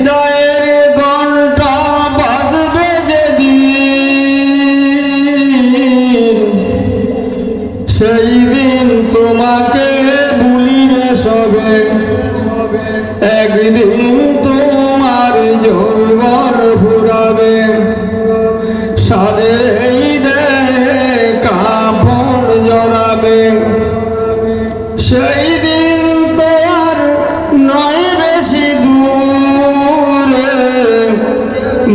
বিদায়ের ঘণ্টা বাজবে যেদিন, সেই দিন তোমাকে ভুলিবে সবে। একদিন তোমার যৌবন ফুরাবে, সাদের এই দেহে কাফন জড়াবে। সেই দিন তো আর নয় বেশি দূরে,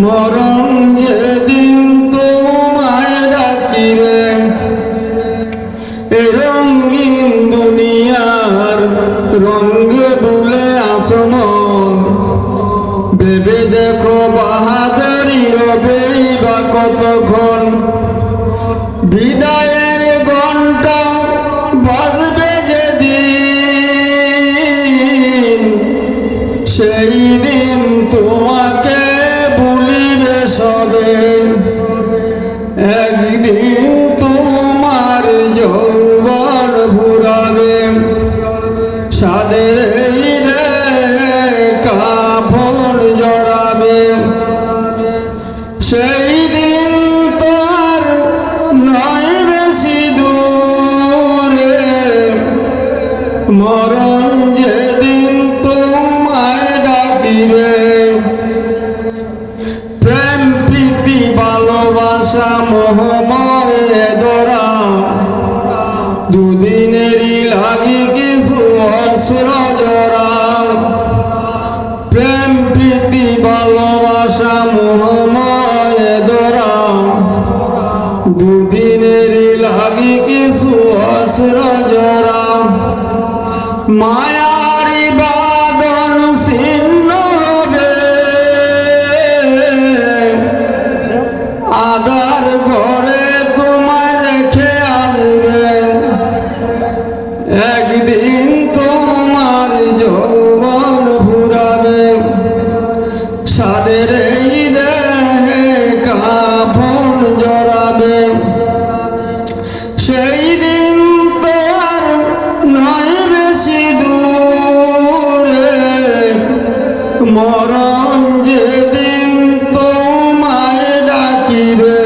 মরণ যেদিন তোমায় ডাকিবে। এ রঙিন দুনিয়ার রঙে দুলে আসমান, ভেবে দেখো বাহাদুরি রবেই বা কতক্ষণ। বিদায়ের ঘণ্টা বাজবে যেদিন, সেই দিন তোমাকে ভুলিবে সবে। একদিন তোমার যৌবন ফুরাবে, সাদের এই দেহে কাফন জড়াবে। সেই দিন তার নয় বেশি দূরে, মরণ যেদিন তোমায় ডাকিবে। প্রেম প্রীতি ভালোবাসা মোহময় ধরা, দুদিনেরই লাগি কিছু অস্ত্র জড়া। প্রেম প্রীতি ভালোবাসা মোহময় ধরা, দুদিনেরই লাগি কিছু অস্ত্র জড়া। মায়ারি বাঁধন ছিন্ন হবে, আধার ঘরে তোমায় রেখে আসবে। একদিন তোমার যৌবন ফুরাবে, সাদের এই দেহে কাফন জড়াবে। সেই দিন তো আর নয় বেশি দূরে, মরণ যেদিন তোমায় ডাকিবে।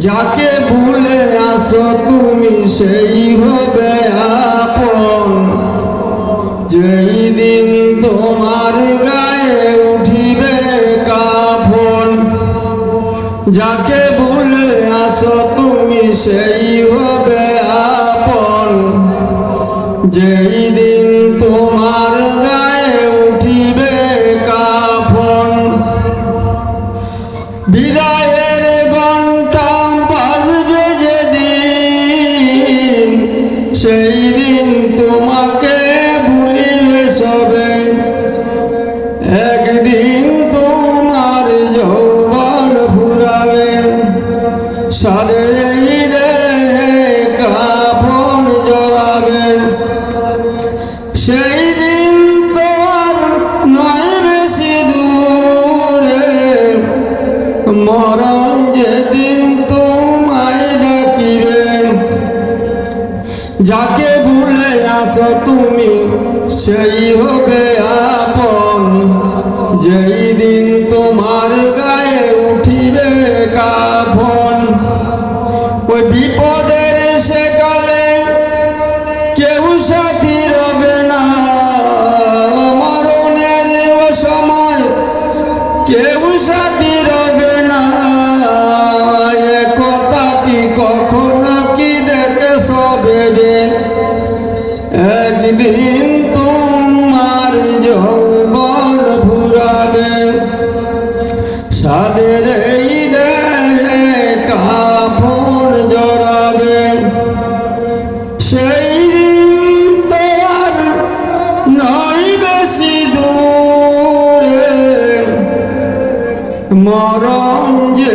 যাকে ভুলে আসো তুমি সেই হবে আপন, যেই দিন তোমার গায়ে উঠিবে কাফন। যাকে ভুলে আসো তুমি সেই হবে আপন, যেই দিন তোমার গায়ে উঠিবে কাফন। বিদায়ের ঘণ্টা বাজবে যেদিন, সেই দিন তোমাকে ভুলিবে সবে। একদিন তোমার যৌবন ফুরাবে, সাদের এই দেহে কাফন জড়াবে। সেই দিন তো আর নয় বেশি দূরে, মরণ যেদিন তোমায় ডাকিবে। যাকে ভুলে আসো তুমি সেই হবে আপন, যেই দিন তোমার গায়ে উঠিবে কাফন। ওই বিপদের সেকালে কেউ সাথী রবে না, মরণের সময় কেউ সাথী রবে না। এ কথাটি কখনো কি দেখেছ ভেবে, একদিন তোমার যৌবন ফুরাবে, সাদের এই দেহে কাফন জড়াবে। সেই দিন তো আর নয় বেশি দূরে, মরণ যে